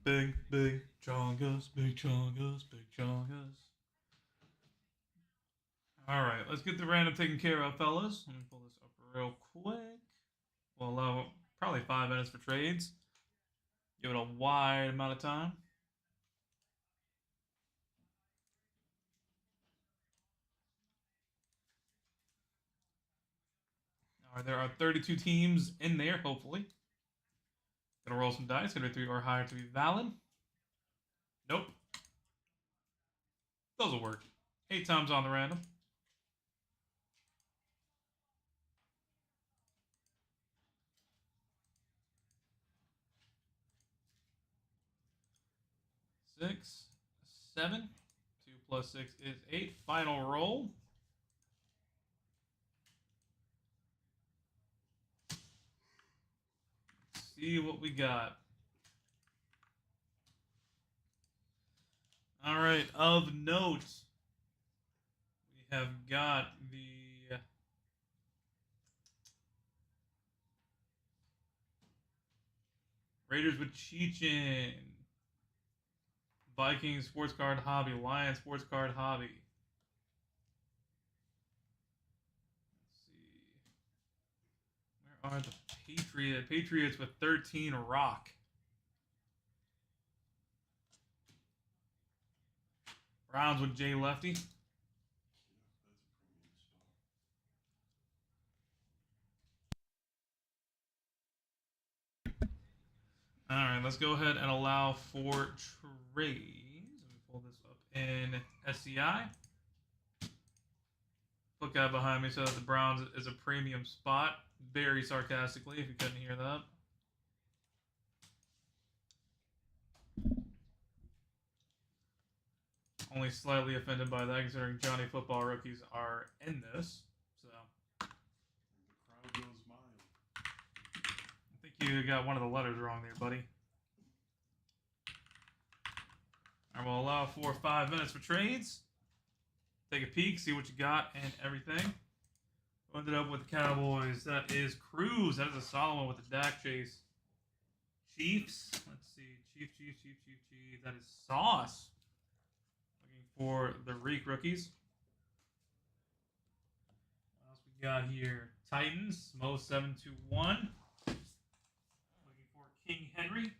Big chongas, big chongas, big chongas. All right, let's get the random taken care of, fellas. Let me pull this up real quick. We'll allow probably 5 minutes for trades. Give it a wide amount of time. All right, there are 32 teams in there, hopefully. Gonna roll some dice. Gonna be 3 or higher to be valid. Nope. Those will work. 8 times on the random. Six, 7. 2 plus 6 is 8. Final roll. See what we got. All right, of note, we have got the Raiders with Cheechin, Vikings Sports Card Hobby, Lions Sports Card Hobby. Let's see. Where are the Patriots? Patriots with 13 Rock. Browns with Jay Lefty. All right, let's go ahead and allow for trades. Let me pull this up in SCI. Put guy behind me so that the Browns is a premium spot. Very sarcastically, if you couldn't hear that. Only slightly offended by that, considering Johnny Football rookies are in this. So the crowd goes mild. I think you got one of the letters wrong there, buddy. I will allow for 5 minutes for trades. Take a peek, see what you got and everything. Who ended up with the Cowboys? That is Cruz. That is a solid one with the Dak chase. Chiefs. Let's see. Chief. That is Sauce. Looking for the Reek rookies. What else we got here? Titans. Mo721. Looking for King Henry.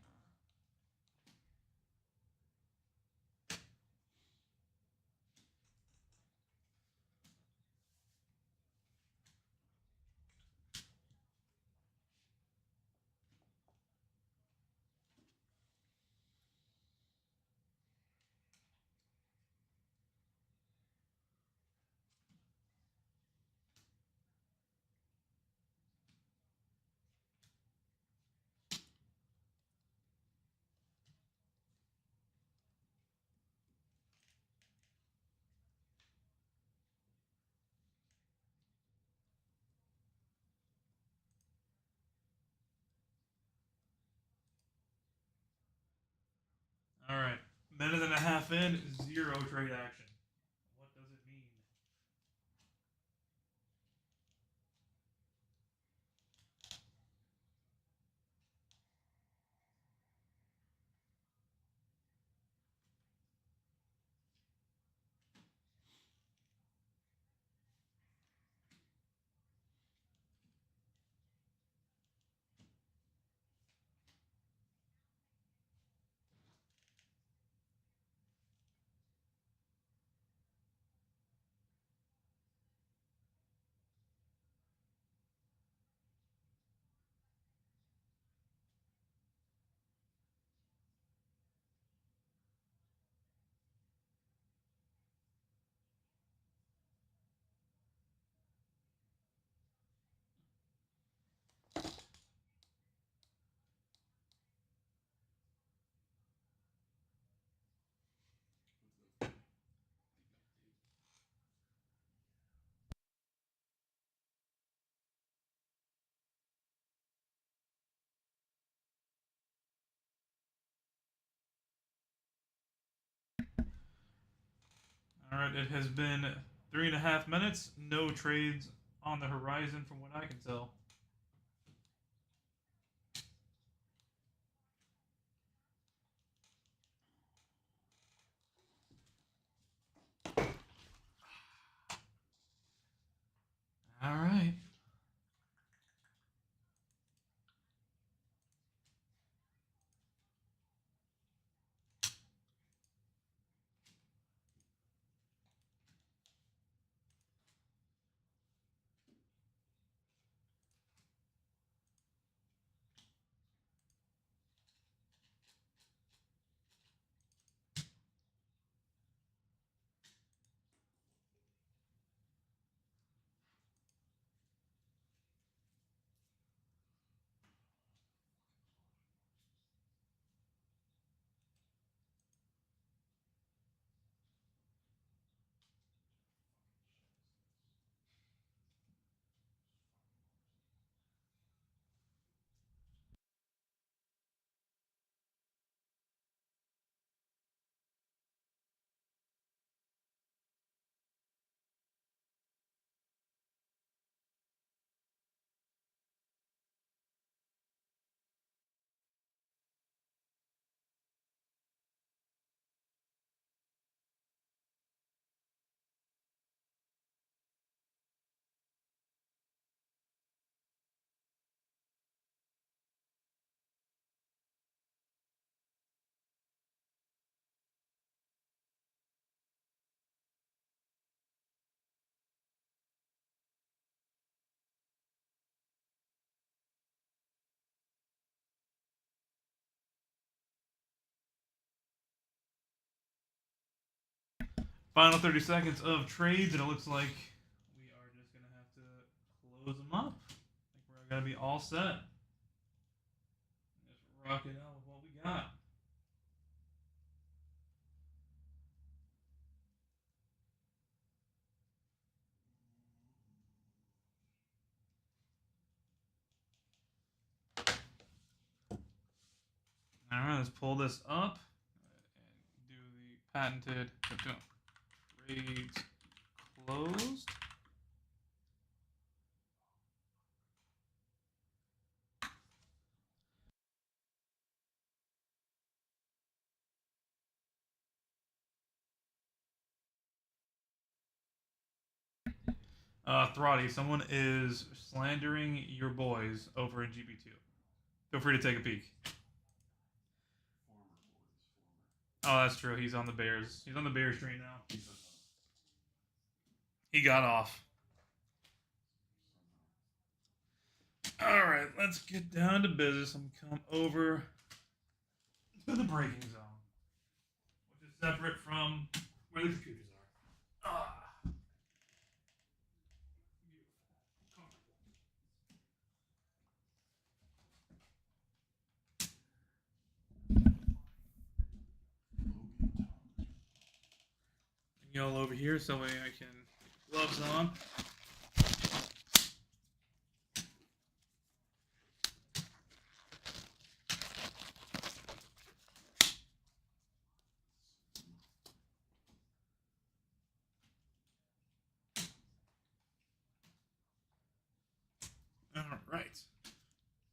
All right. Minute and a half in, 0 trade action. What does it mean? All right, it has been 3.5 minutes. No trades on the horizon from what I can tell. Final 30 seconds of trades, and it looks like we are just going to have to close them up. I think we're going to be all set. Just rock it out with what we got. All right, let's pull this up and do the patented trades closed. Throtty, someone is slandering your boys over in GP2. Feel free to take a peek. Former boys. Oh, that's true. He's on the Bears. He's on the Bears train now. He got off. All right, let's get down to business. I'm gonna come over to the breaking zone, which is separate from where the computers are. Bring y'all over here so I can get gloves on. All right.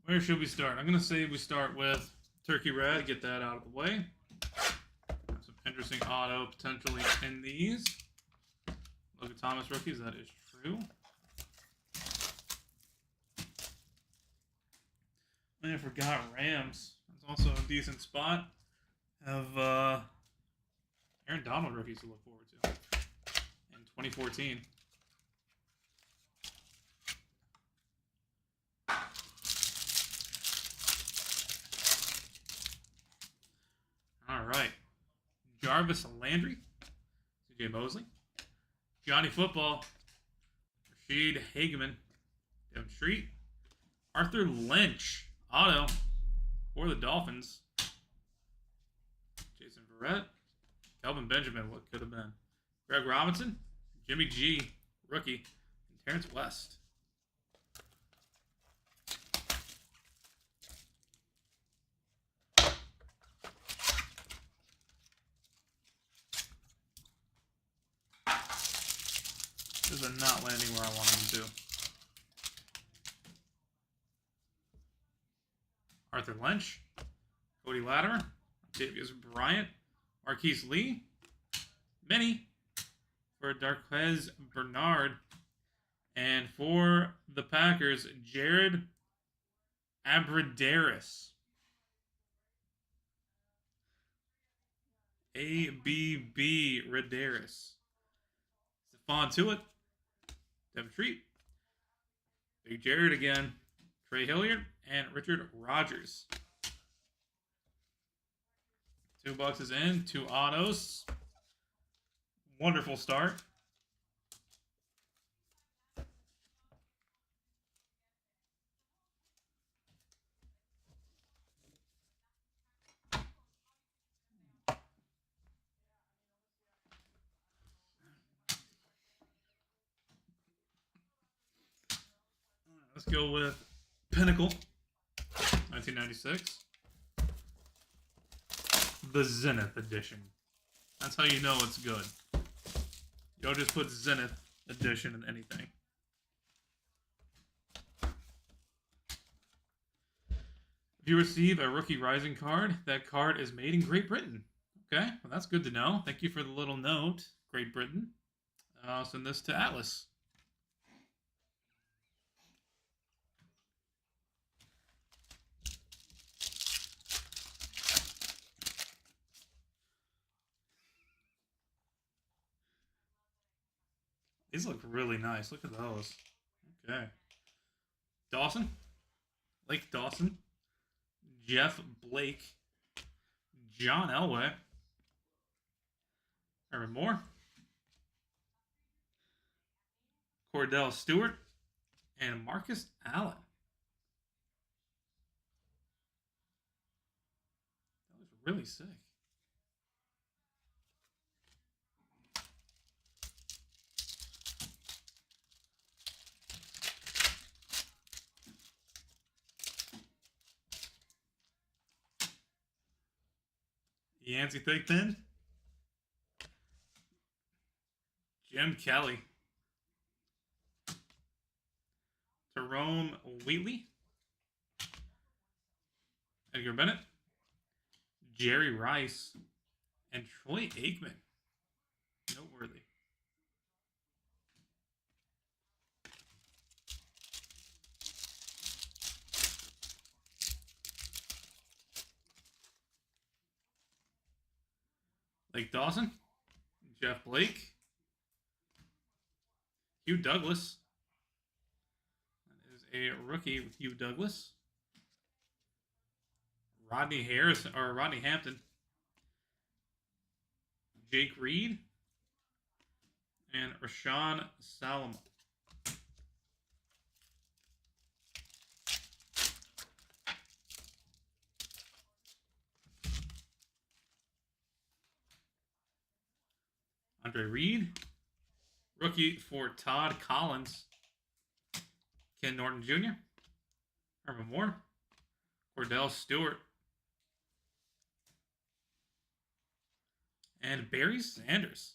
Where should we start? I'm going to say we start with Turkey Red, get that out of the way. Some interesting auto potentially in these. Logan Thomas rookies, that is true. I forgot Rams. That's also a decent spot. Have Aaron Donald rookies to look forward to in 2014. All right. Jarvis Landry, CJ Mosley, Johnny Football, Rashid Hageman, Devin Street, Arthur Lynch, auto for the Dolphins, Jason Verrett, Kelvin Benjamin, what could have been, Greg Robinson, Jimmy G, rookie, and Terrence West. This is not landing where I want him to. Arthur Lynch, Cody Latimer, Davius Bryant, Marquise Lee, Minnie for Darquez Bernard, and for the Packers, Jared Abradaris. A.B.B. Radaris. Stephon Tuitt, Devin Treat, Big Jared again, Trey Hilliard, and Richard Rogers. 2 boxes in, 2 autos. Wonderful start. Let's go with Pinnacle, 1996. The Zenith edition. That's how you know it's good. You don't just put Zenith edition in anything. If you receive a Rookie Rising card, that card is made in Great Britain. Okay, well that's good to know. Thank you for the little note, Great Britain. I'll send this to Atlas. These look really nice. Look at those. Okay. Dawson. Lake Dawson. Jeff Blake. John Elway. Herman Moore. Cordell Stewart, and Marcus Allen. That was really sick. Yancey Thick Thin. Jim Kelly. Jerome Wheatley. Edgar Bennett. Jerry Rice. And Troy Aikman. Noteworthy. Lake Dawson. Jeff Blake. Hugh Douglas. That is a rookie with Hugh Douglas. Rodney Harrison or Rodney Hampton. Jake Reed. And Rashawn Salomon. Andre Reed. Rookie for Todd Collins. Ken Norton Jr. Irvin Moore. Cordell Stewart. And Barry Sanders.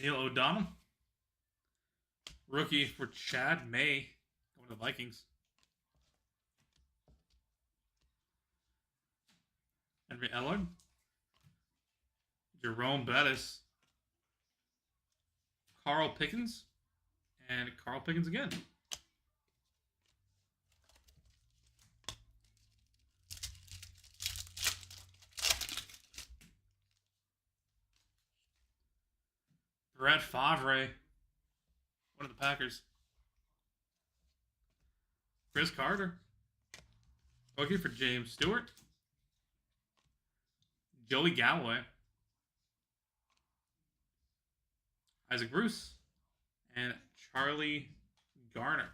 Neil O'Donnell. Rookie for Chad May. Going to the Vikings. Henry Ellard. Jerome Bettis. Carl Pickens. And Carl Pickens again. Brett Favre. One of the Packers. Chris Carter. Rookie for James Stewart. Joey Galloway. Isaac Bruce. And Charlie Garner.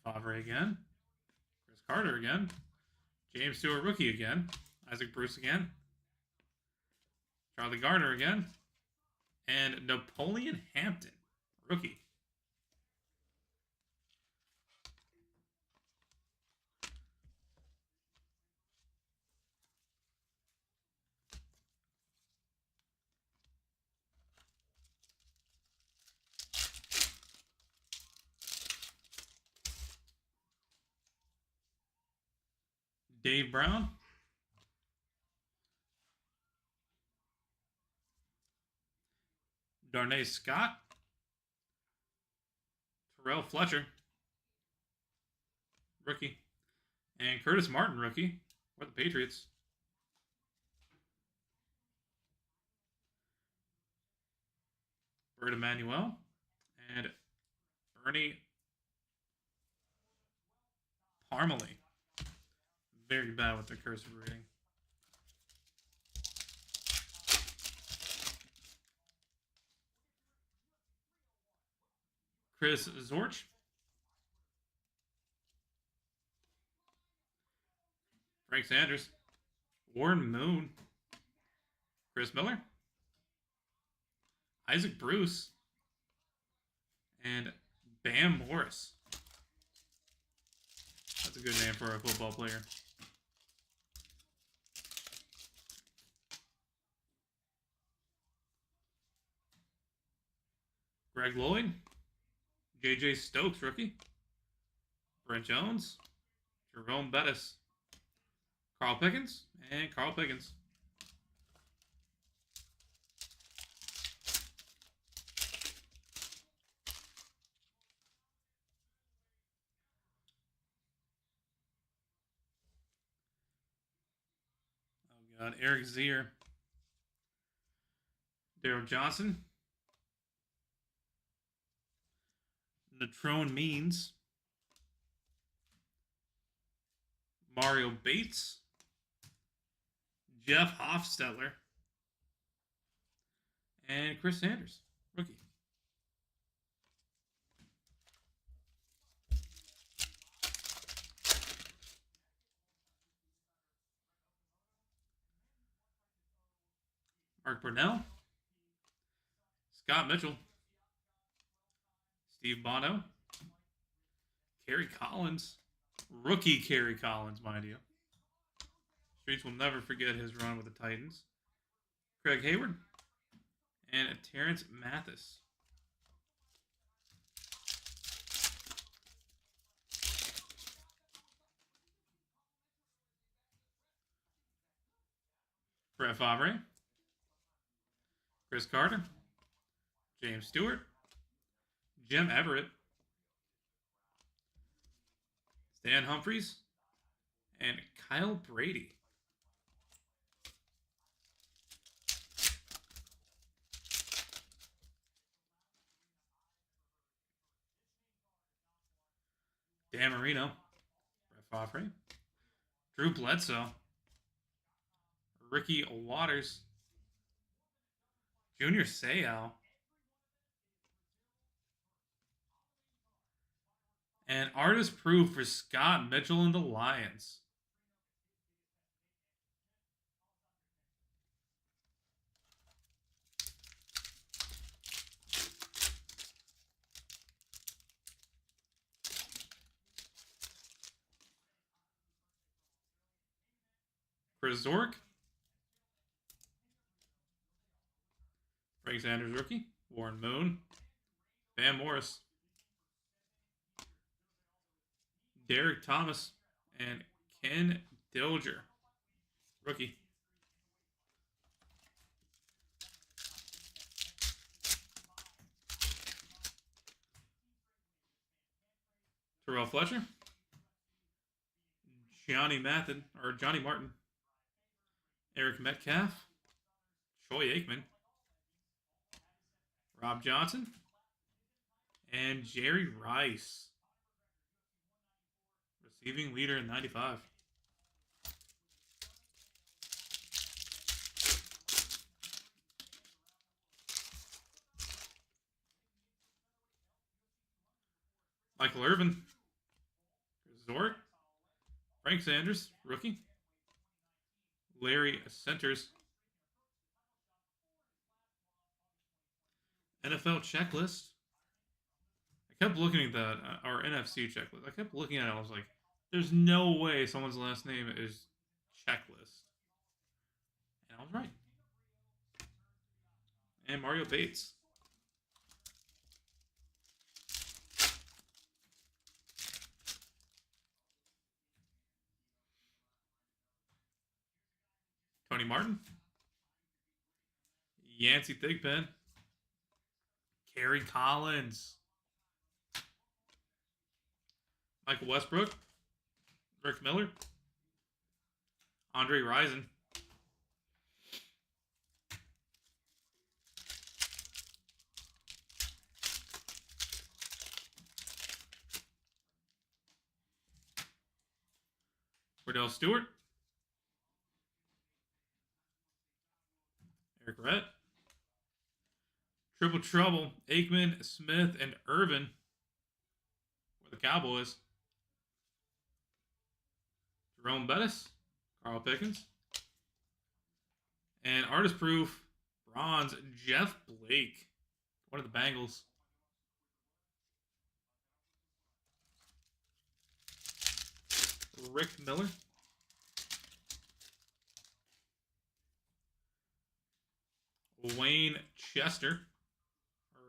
Brett Favre again. Chris Carter again. James Stewart rookie again. Isaac Bruce again. Charlie Garner again. And Napoleon Hampton rookie. Dave Brown. Darnay Scott. Terrell Fletcher. Rookie. And Curtis Martin, rookie. For the Patriots. Bert Emanuel. And Ernie Parmalee. Very bad with the cursive reading. Chris Zorch. Frank Sanders. Warren Moon. Chris Miller. Isaac Bruce. And Bam Morris. That's a good name for a football player. Greg Lloyd. J.J. Stokes, rookie. Brent Jones. Jerome Bettis. Carl Pickens. And Carl Pickens. Got Eric Zier. Daryl Johnson. Natrone Means. Mario Bates. Jeff Hofstetler. And Chris Sanders, rookie. Mark Burnell. Scott Mitchell. Steve Bono. Kerry Collins. Rookie Kerry Collins, mind you. Streets will never forget his run with the Titans. Craig Hayward. And Terrence Mathis. Brett Favre. Chris Carter. James Stewart. Jim Everett. Stan Humphries. And Kyle Brady. Dan Marino. Brett Favre. Drew Bledsoe. Ricky Waters. Junior Seau. And artist proof for Scott Mitchell and the Lions. Chris Zork. Frank Sanders rookie. Warren Moon. Van Morris. Derek Thomas. And Ken Dilger. Rookie. Terrell Fletcher. Johnny Martin. Eric Metcalf. Troy Aikman. Rob Johnson. And Jerry Rice. Receiving leader in 95. Michael Irvin. Zork. Frank Sanders, rookie. Larry Centers. NFL checklist. I kept looking at that, our NFC checklist. I kept looking at it. I was like, there's no way someone's last name is Checklist. And I was right. And Mario Bates. Tony Martin. Yancey Thigpen. Kerry Collins. Michael Westbrook. Rick Miller. Andre Rison. Cordell Stewart. Eric Rhett. Triple Trouble. Aikman, Smith, and Irvin for the Cowboys. Jerome Bettis. Carl Pickens. And artist proof. Bronze. Jeff Blake. One of the Bengals. Rick Miller. Wayne Chester.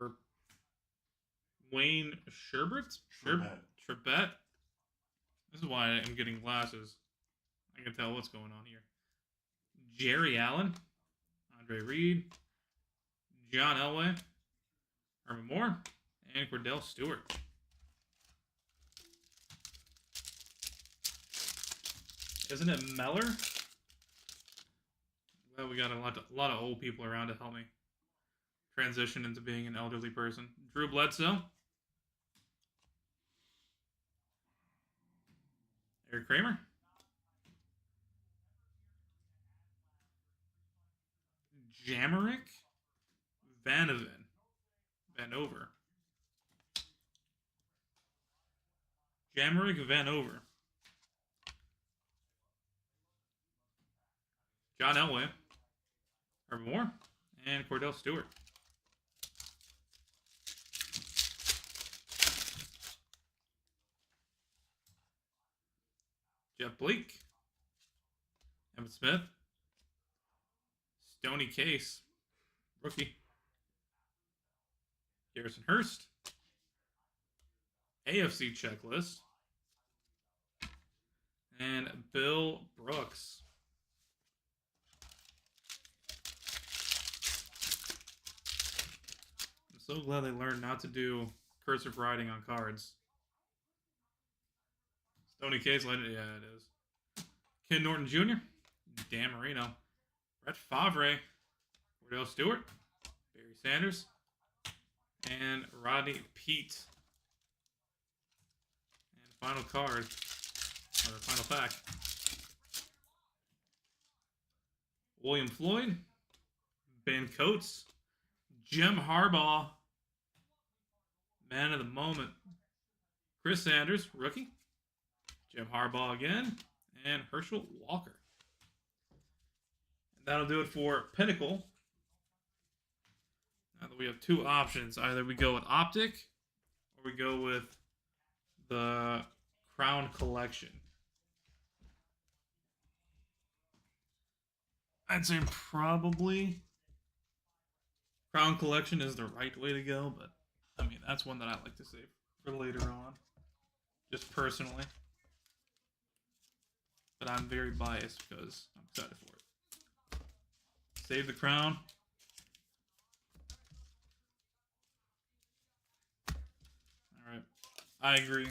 Or Wayne Sherbert? Sherbet. This is why I'm getting glasses. I can tell what's going on here. Jerry Allen. Andre Reed. John Elway. Herman Moore. And Cordell Stewart. Isn't it Meller? Glad we got a lot of old people around to help me transition into being an elderly person. Drew Bledsoe. Eric Kramer. Jamerick Vanover. Jamerick Vanover. John Elway. Herbert Moore. And Cordell Stewart. Jeff Bleak. Evan Smith. Stoney Case. Rookie. Garrison Hurst. AFC checklist. And Bill Brooks. I'm so glad they learned not to do cursive writing on cards. Stoney Case, yeah, it is. Ken Norton Jr., Dan Marino, Brett Favre, Cordell Stewart, Barry Sanders, and Rodney Peete. And final card, or final pack. William Floyd, Ben Coates, Jim Harbaugh, man of the moment, Chris Sanders, rookie, Jim Harbaugh again, and Herschel Walker. And that'll do it for Pinnacle. Now that we have two options, either we go with Optic or we go with the Crown Collection. I'd say probably Crown Collection is the right way to go, but I mean, that's one that I like to save for later on, just personally. But I'm very biased because I'm excited for it. Save the Crown. Alright. I agree.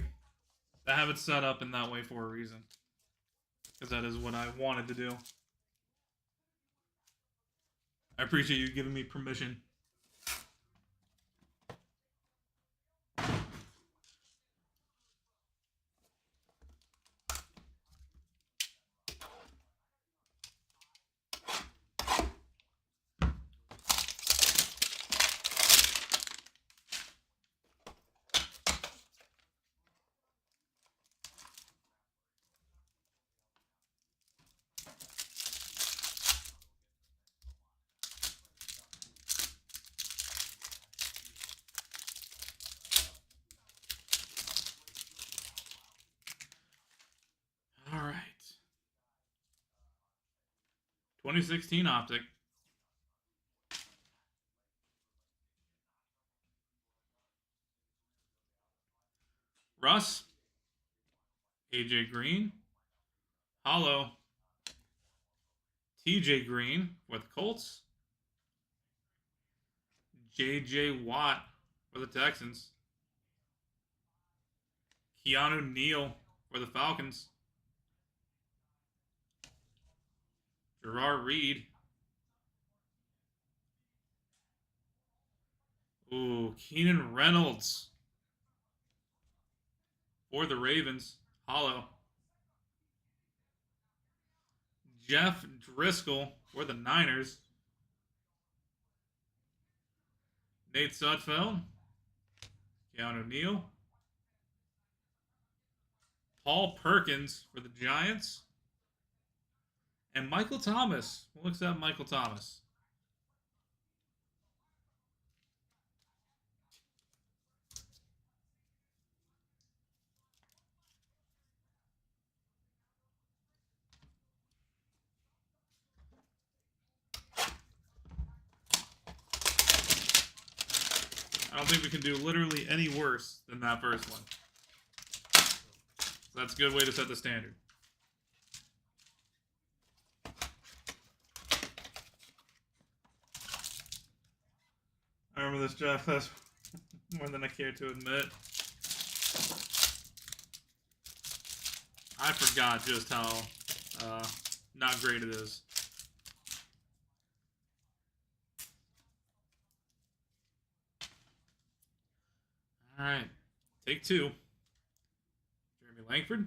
I have it set up in that way for a reason. Because that is what I wanted to do. I appreciate you giving me permission. All right. 2016 Optic. Russ. AJ Green. Hollow. TJ Green for the Colts. JJ Watt for the Texans. Keanu Neal for the Falcons. Gerard Reed. Ooh, Keenan Reynolds for the Ravens. Hollow. Jeff Driscoll for the Niners. Nate Sudfeld. Keanu Neal. Paul Perkins for the Giants. And Michael Thomas. We'll accept Michael Thomas. I don't think we can do literally any worse than that first one. That's a good way to set the standard. I remember this draft class more than I care to admit. I forgot just how not great it is. Take two. Jeremy Langford.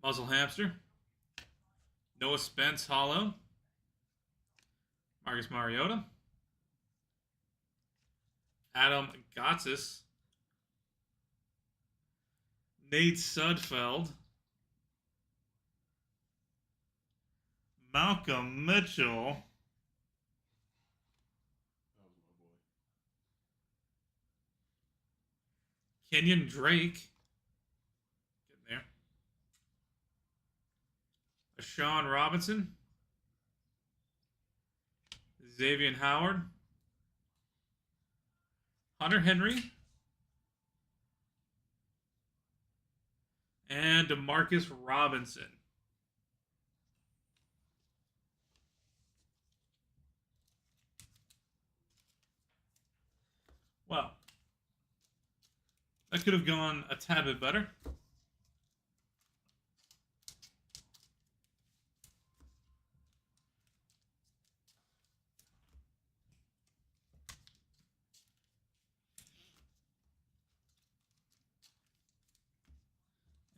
Muzzle Hamster. Noah Spence Hollow. Marcus Mariota. Adam Gotsis. Nate Sudfeld. Malcolm Mitchell. That was my boy. Kenyon Drake. Getting there. Sean Robinson. Xavier Howard. Hunter Henry. And DeMarcus Robinson. Well, that could have gone a tad bit better.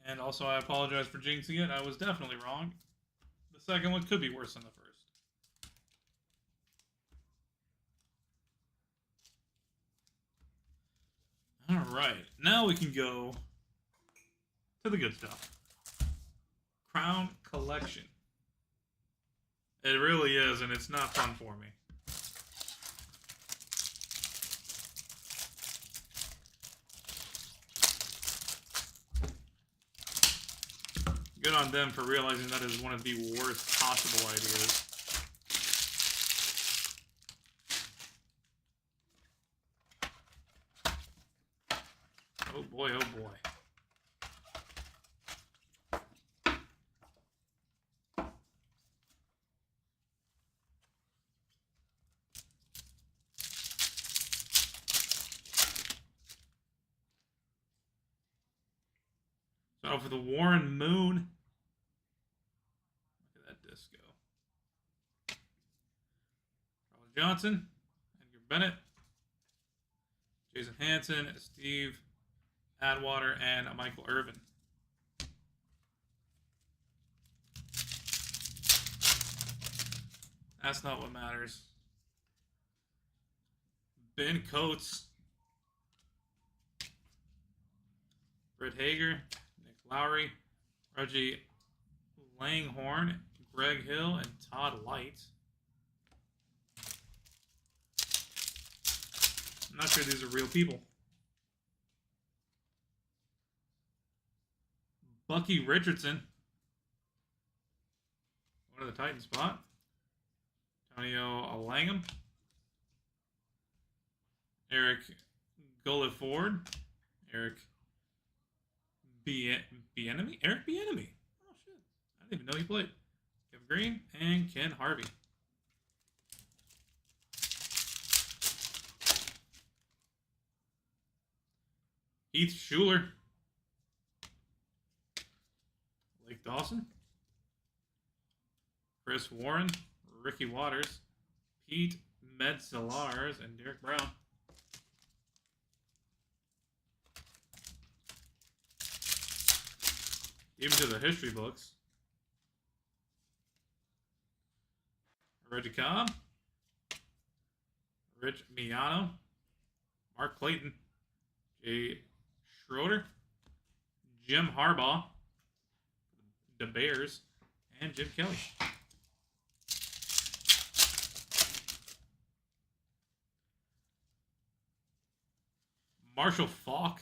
And also, I apologize for jinxing it. I was definitely wrong. The second one could be worse than the first. All right. Now we can go to the good stuff. Crown Collection. It really is, and it's not fun for me. Good on them for realizing that is one of the worst possible ideas. Oh boy, oh boy. So for the Warren Moon. Look at that disco. Charles Johnson, Edgar Bennett, Jason Hanson, Steve Atwater, and Michael Irvin. That's not what matters. Ben Coates, Brett Hager, Nick Lowry, Reggie Langhorne, Greg Hill, and Todd Light. I'm not sure these are real people. Bucky Richardson. One of the Titans spot. Antonio Langham. Eric Gulliford. Eric Bieniemy? Eric Bieniemy. Oh, shit. I didn't even know he played. Kevin Green and Ken Harvey. Heath Schuler. Blake Dawson. Chris Warren. Ricky Waters. Pete Metzelaars, and Derek Brown. Even to the history books. Reggie Cobb. Rich Miano. Mark Clayton. Jay Schroeder. Jim Harbaugh. The Bears. And Jim Kelly. Marshall Faulk.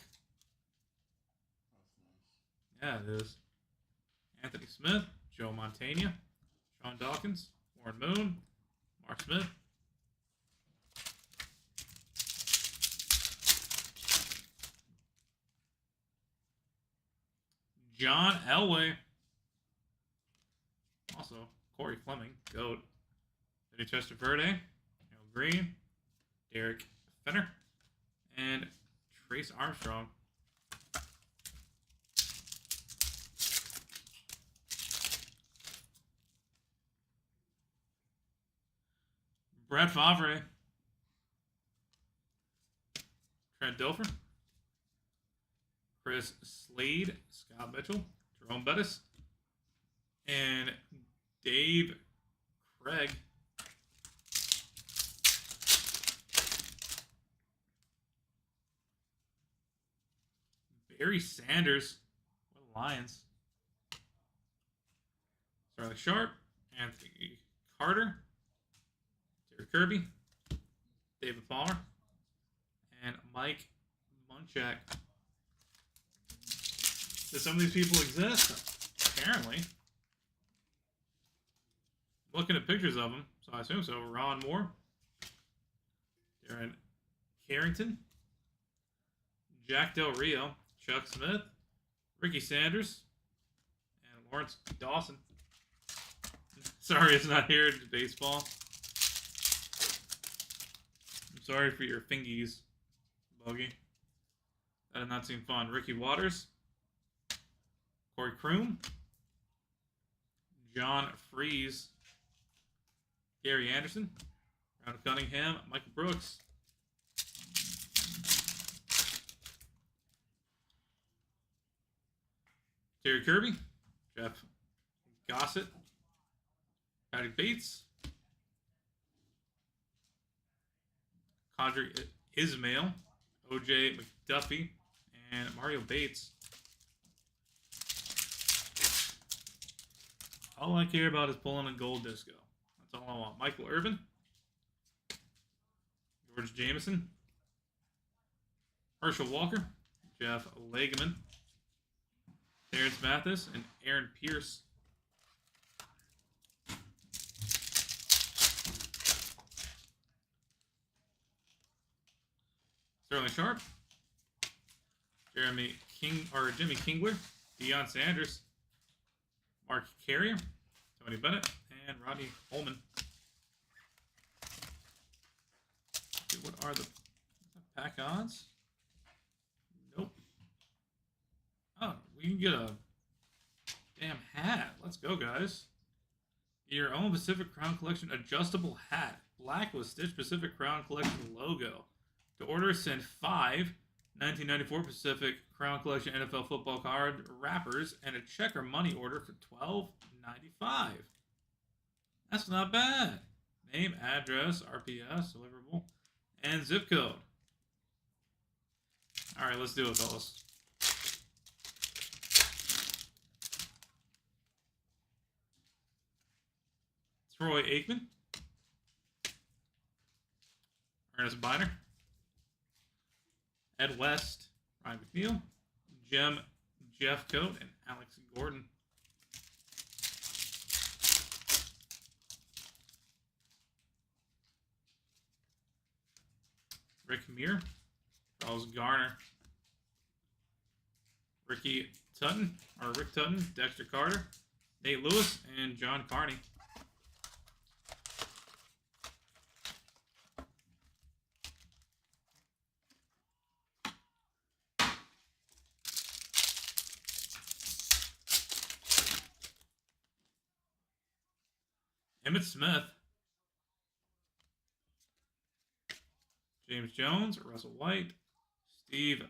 That's nice. Yeah, it is. Anthony Smith, Joe Montana, Sean Dawkins, Warren Moon, Mark Smith. John Elway. Also, Corey Fleming, GOAT. Vinny Testaverde, Neil Green, Derek Fenner, and Trace Armstrong. Brett Favre. Trent Dilfer. Chris Slade, Scott Mitchell, Jerome Bettis, and Dave Craig. Barry Sanders, what Lions. Charlie Sharp, Anthony Carter, Terry Kirby, David Palmer, and Mike Munchak. Do some of these people exist? Apparently. I'm looking at pictures of them, so I assume so. Ron Moore, Darren Carrington, Jack Del Rio, Chuck Smith, Ricky Sanders, and Lawrence Dawson. Sorry it's not here. It's baseball. I'm sorry for your fingies, Bogey. That did not seem fun. Ricky Waters, Corey Kroom, John Freeze, Gary Anderson, Ron Cunningham, Michael Brooks, Terry Kirby, Jeff Gossett, Patty Bates, Condrick Ismail, OJ McDuffie, and Mario Bates. All I care about is pulling a gold disco. That's all I want. Michael Irvin, George Jameson, Herschel Walker, Jeff Legeman, Terrence Mathis, and Aaron Pierce. Sterling Sharp, Jimmy Kingler, Deion Sanders, Mark Carrier, Tony Bennett, and Rodney Holman. Okay, what are the pack odds? Nope. Oh, we can get a damn hat. Let's go, guys. Your own Pacific Crown Collection adjustable hat. Black with Stitch Pacific Crown Collection logo. To order, send 5 1994 Pacific Crown Collection NFL football card wrappers and a check or money order for $12.95. That's not bad. Name, address, RPS, deliverable, and zip code. All right, let's do it, fellas. Troy Aikman, Ernest Biner, Ed West, Ryan McNeil, Jeff Coate, and Alex Gordon. Rick Muir, Charles Garner, Rick Tutton, Dexter Carter, Nate Lewis, and John Carney. Emmett Smith, James Jones, Russell White, Steve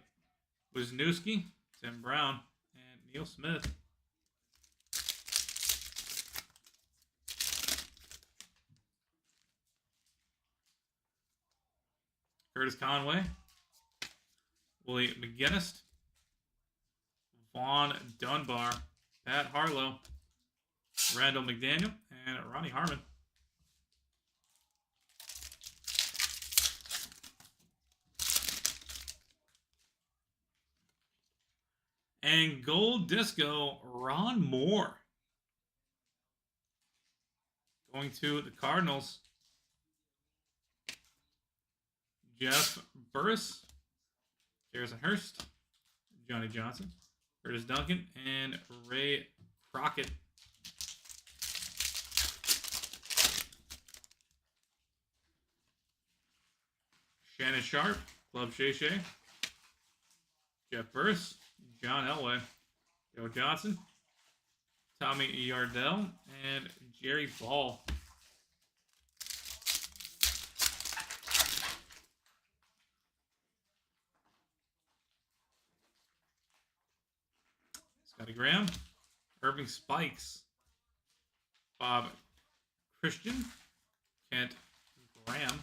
Wisniewski, Tim Brown, and Neil Smith. Curtis Conway, Willie McGinnis, Vaughn Dunbar, Pat Harlow, Randall McDaniel, and Ronnie Harmon. And gold disco, Ron Moore. Going to the Cardinals. Jeff Burris, Harrison Hurst, Johnny Johnson, Curtis Duncan, and Ray Crockett. Shannon Sharp, Club Shay Shay, Jeff Burris, John Elway, Joe Johnson, Tommy Yardell, and Jerry Ball. Graham, Irving Spikes, Bob Christian, Kent Graham,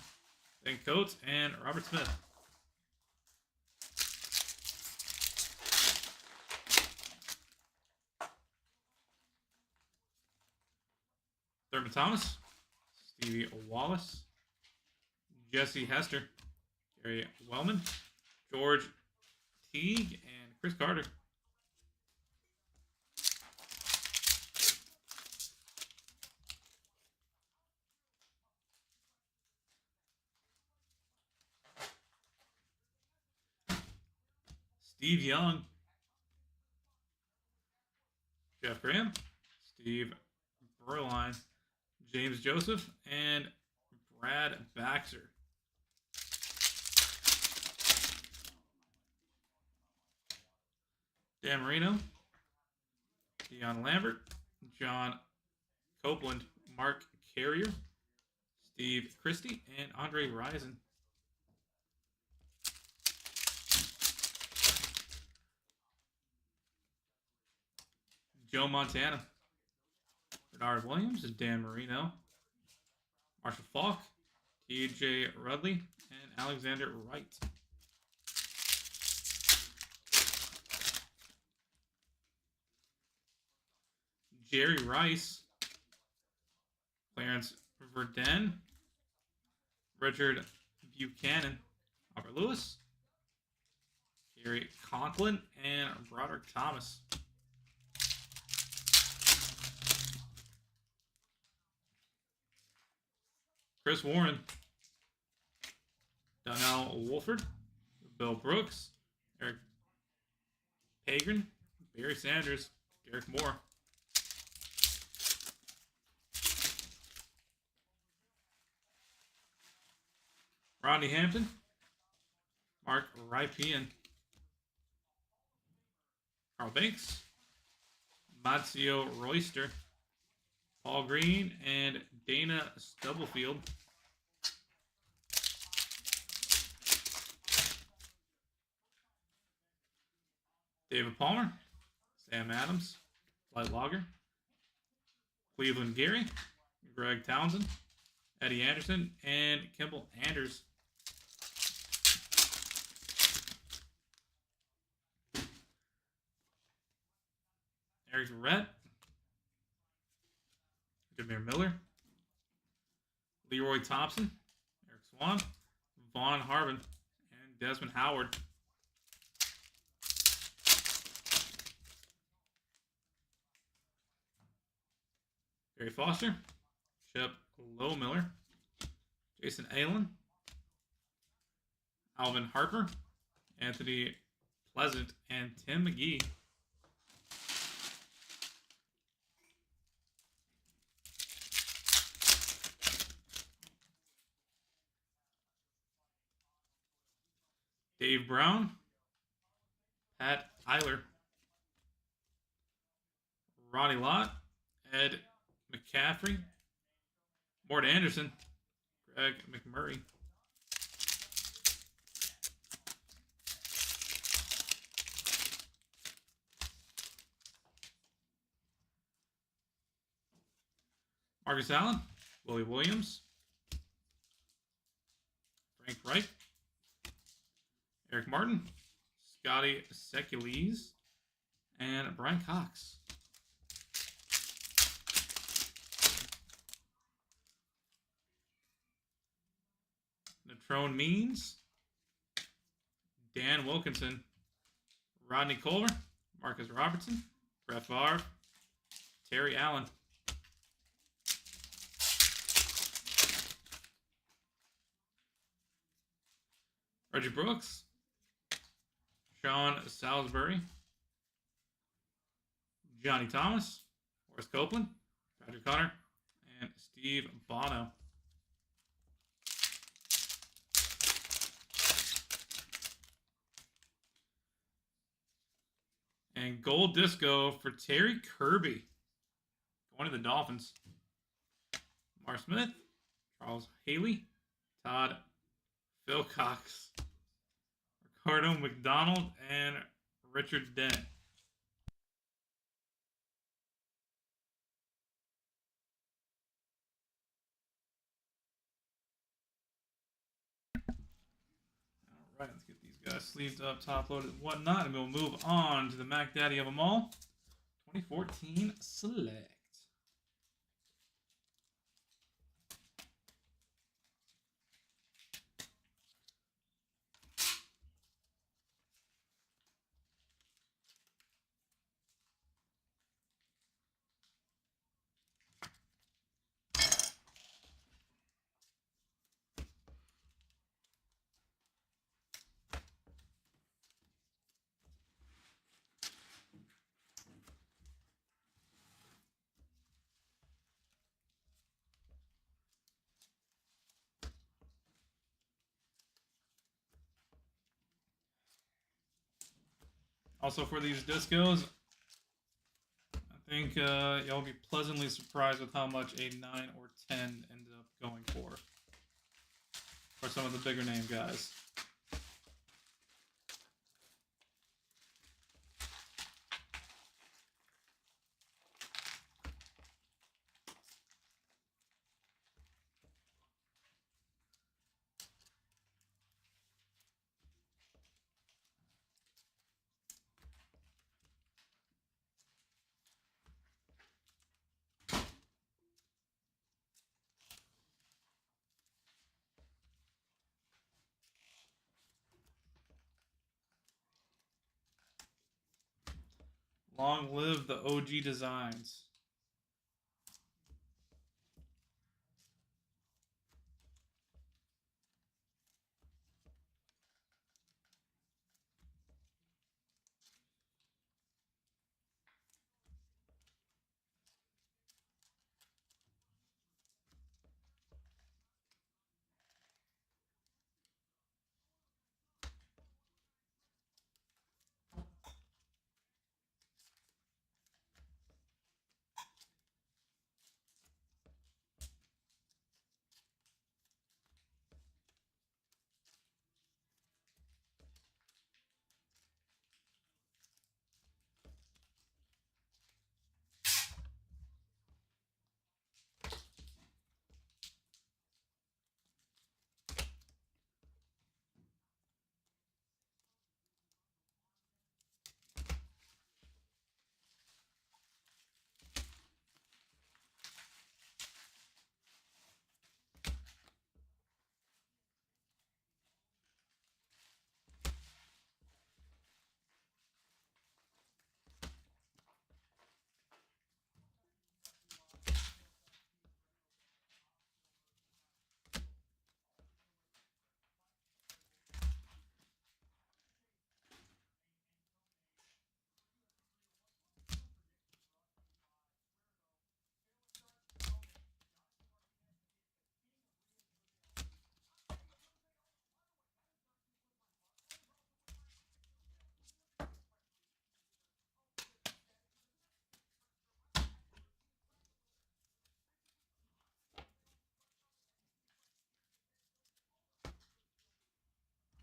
Ben Coates, and Robert Smith. Thurman Thomas, Stevie Wallace, Jesse Hester, Gary Wellman, George Teague, and Chris Carter. Steve Young, Jeff Graham, Steve Berline, James Joseph, and Brad Baxter. Dan Marino, Deion Lambert, John Copeland, Mark Carrier, Steve Christie, and Andre Rison. Joe Montana, Bernard Williams, Dan Marino, Marshall Falk, TJ Rudley, and Alexander Wright. Jerry Rice, Clarence Verdun, Richard Buchanan, Robert Lewis, Gary Conklin, and Broderick Thomas. Chris Warren, Donnell Wolford, Bill Brooks, Eric Pagren, Barry Sanders, Derek Moore. Rodney Hampton, Mark Rypian, Carl Banks, Mazzio Royster, Paul Green, and Dana Stubblefield. David Palmer, Sam Adams, Light Logger, Cleveland Gary, Greg Townsend, Eddie Anderson, and Kimball Anders. Eric Rhett, Jameer Miller, Leroy Thompson, Eric Swan, Vaughn Harbin, and Desmond Howard. Barry Foster, Shep Lowmiller, Jason Allen, Alvin Harper, Anthony Pleasant, and Tim McGee. Dave Brown, Pat Eiler, Ronnie Lott, Ed McCaffrey, Mort Anderson, Greg McMurray. Marcus Allen, Willie Williams, Frank Reich, Eric Martin, Scotty Secules, and Brian Cox. Natrone Means, Dan Wilkinson, Rodney Culver, Marcus Robertson, Brett Favre, Terry Allen. Reggie Brooks, Sean Salisbury, Johnny Thomas, Horace Copeland, Patrick Connor, and Steve Bono. And gold disco for Terry Kirby, going to the Dolphins. Mar Smith, Charles Haley, Todd Philcox, Ricardo McDonald, and Richard Dent. Right, let's get these guys sleeved up, top loaded, and whatnot, and we'll move on to the Mac Daddy of them all, 2014 Select. Also for these discos, I think y'all be pleasantly surprised with how much a 9 or 10 ended up going for some of the bigger name guys. Long live the OG designs.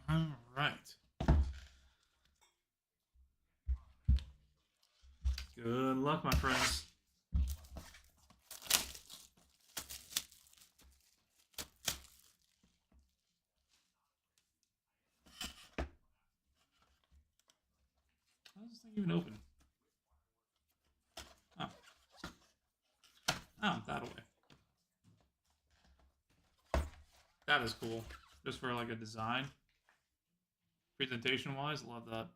All right. Good luck, my friends. How does this thing even open? Oh. Oh, that way. That is cool. Just for like a design. Presentation wise, love that.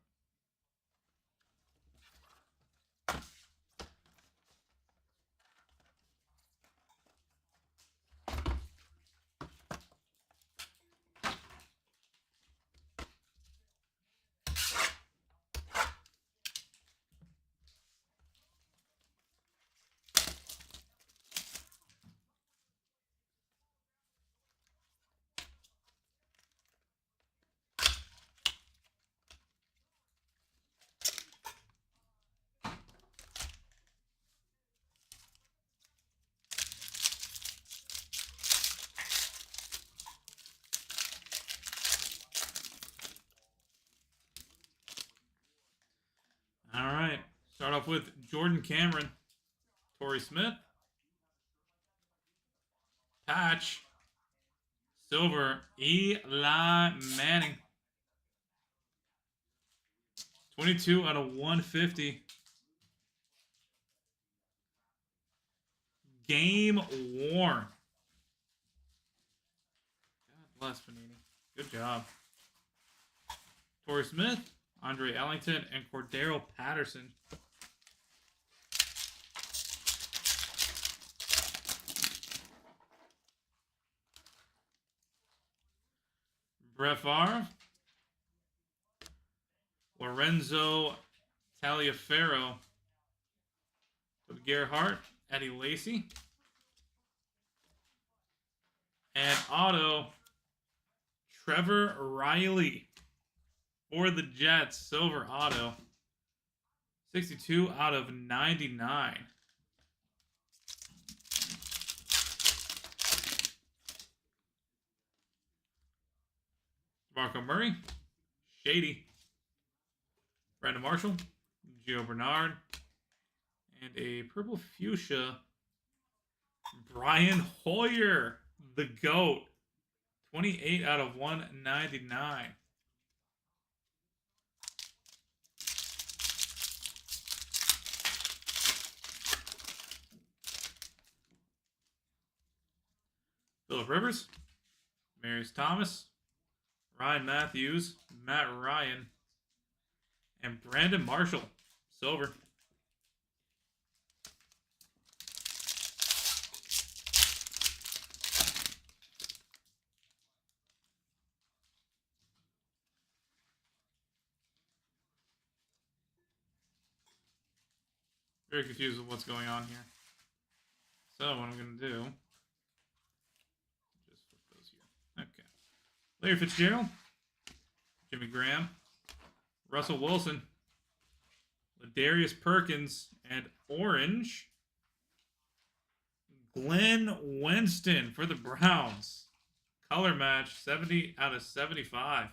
All right. Start off with Jordan Cameron, Torrey Smith, Patch, Silver, Eli Manning. 22 out of 150. Game worn. God bless Panini. Good job. Torrey Smith, Andre Ellington, and Cordero Patterson. Brett Favre, Lorenzo Taliaferro, Gerhardt, Eddie Lacy, and auto Trevor Riley for the Jets, silver auto, 62 out of 99. Marco Murray, Shady, Brandon Marshall, Gio Bernard, and a purple fuchsia, Brian Hoyer, the GOAT, 28 out of 199. Phillip Rivers, Marius Thomas, Ryan Matthews, Matt Ryan, and Brandon Marshall, silver. Very confused with what's going on here. So what I'm going to do, just flip those here. Okay. Larry Fitzgerald, Jimmy Graham, Russell Wilson, Ladarius Perkins, and orange, Glenn Winston for the Browns. Color match, 70 out of 75.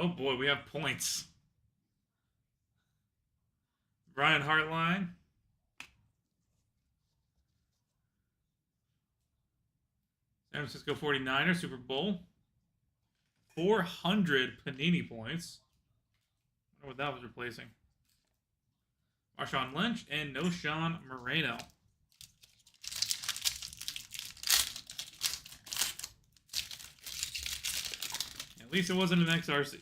Oh boy, we have points. Brian Hartline. San Francisco 49ers, Super Bowl. 400 Panini points. I wonder what that was replacing. Marshawn Lynch and Noshawn Moreno. At least it wasn't an XRC.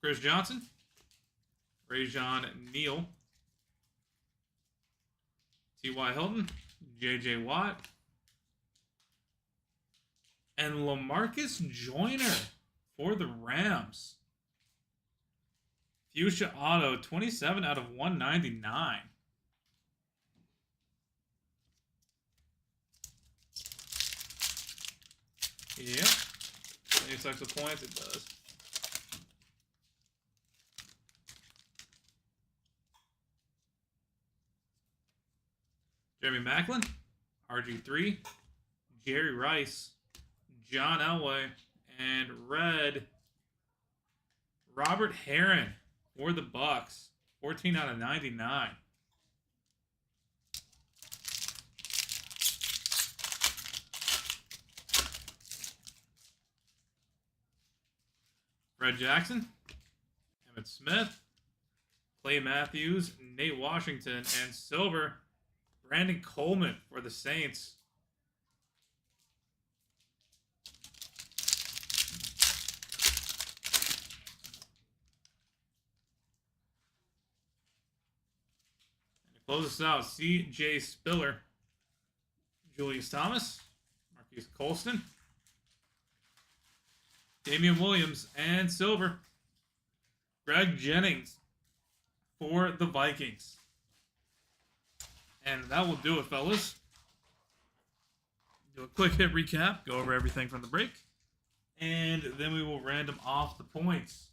Chris Johnson, Rajon Neal, T.Y. Hilton, J.J. Watt, and LaMarcus Joyner for the Rams. Fuchsia Auto, 27 out of 199. Yep. 26 of points, it does. Jeremy Maclin, RG3, Jerry Rice, John Elway, and red, Robert Herron for the Bucks. 14 out of 99. Fred Jackson, Emmett Smith, Clay Matthews, Nate Washington, and silver, Brandon Coleman for the Saints. And to close us out, C.J. Spiller, Julius Thomas, Marquise Colston, Damian Williams, and silver, Greg Jennings for the Vikings. And that will do it, fellas. Do a quick hit recap, go over everything from the break, and then we will random off the points.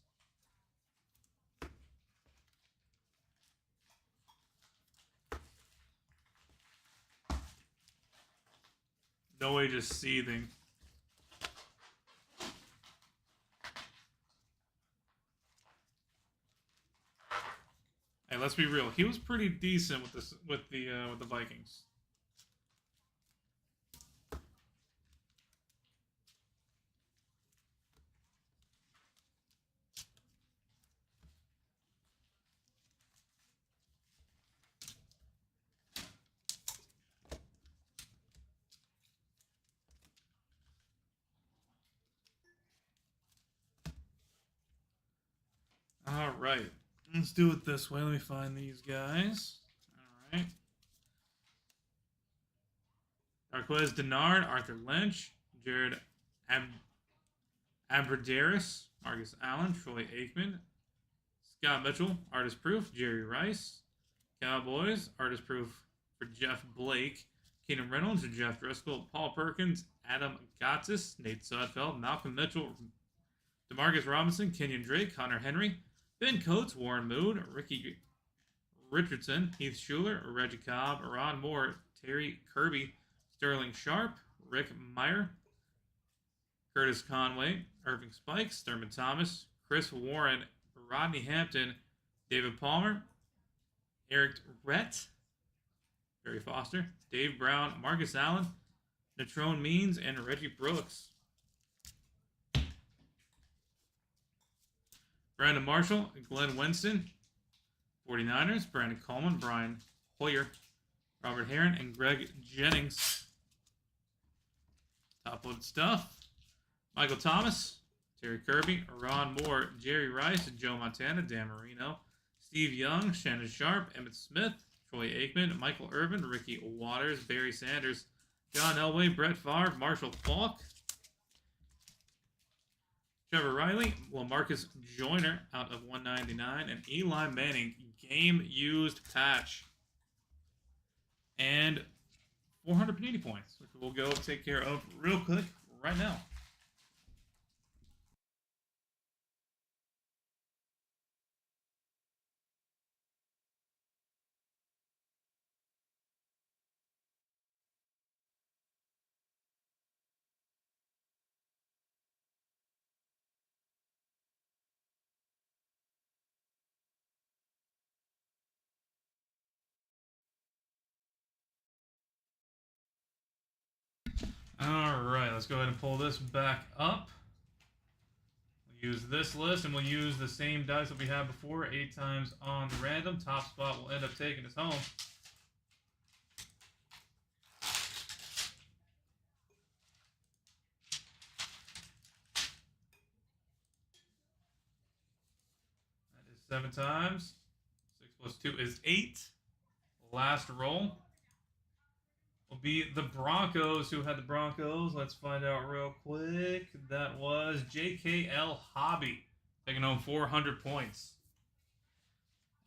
no way, just seething. Hey, let's be real. He was pretty decent with this, with the Vikings. All right, let's do it this way. Let me find these guys. All right. Marquez Denard, Arthur Lynch, Jared Abradaris, Marcus Allen, Troy Aikman, Scott Mitchell, Artist Proof, Jerry Rice, Cowboys, Artist Proof for Jeff Blake, Keenan Reynolds, Jeff Driscoll, Paul Perkins, Adam Gotsis, Nate Sudfeld, Malcolm Mitchell, Demarcus Robinson, Kenyon Drake, Hunter Henry, Ben Coates, Warren Moon, Ricky Richardson, Heath Schuler, Reggie Cobb, Ron Moore, Terry Kirby, Sterling Sharp, Rick Meyer, Curtis Conway, Irving Spikes, Thurman Thomas, Chris Warren, Rodney Hampton, David Palmer, Eric Rhett, Barry Foster, Dave Brown, Marcus Allen, Natrone Means, and Reggie Brooks. Brandon Marshall, Glenn Winston, 49ers, Brandon Coleman, Brian Hoyer, Robert Heron, and Greg Jennings. Top-loaded stuff. Michael Thomas, Terry Kirby, Ron Moore, Jerry Rice, Joe Montana, Dan Marino, Steve Young, Shannon Sharp, Emmett Smith, Troy Aikman, Michael Irvin, Ricky Waters, Barry Sanders, John Elway, Brett Favre, Marshall Falk, Trevor Riley, Lamarcus Joyner out of 199, and Eli Manning, game-used patch. And 480 points, which we'll go take care of real quick right now. Alright, let's go ahead and pull this back up. We'll use this list, and we'll use the same dice that we had before, 8 times on the random. Top spot will end up taking us home. That is 7 times. 6 plus 2 is 8. Last roll will be the Broncos. Who had the Broncos? Let's find out real quick. That was JKL Hobby, taking home 400 points.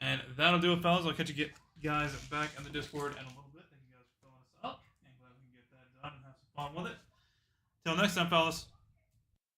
And that'll do it, fellas. I'll catch you guys back in the Discord in a little bit. Thank you guys for filling us up. And glad we can get that done and have some fun with it. Till next time, fellas.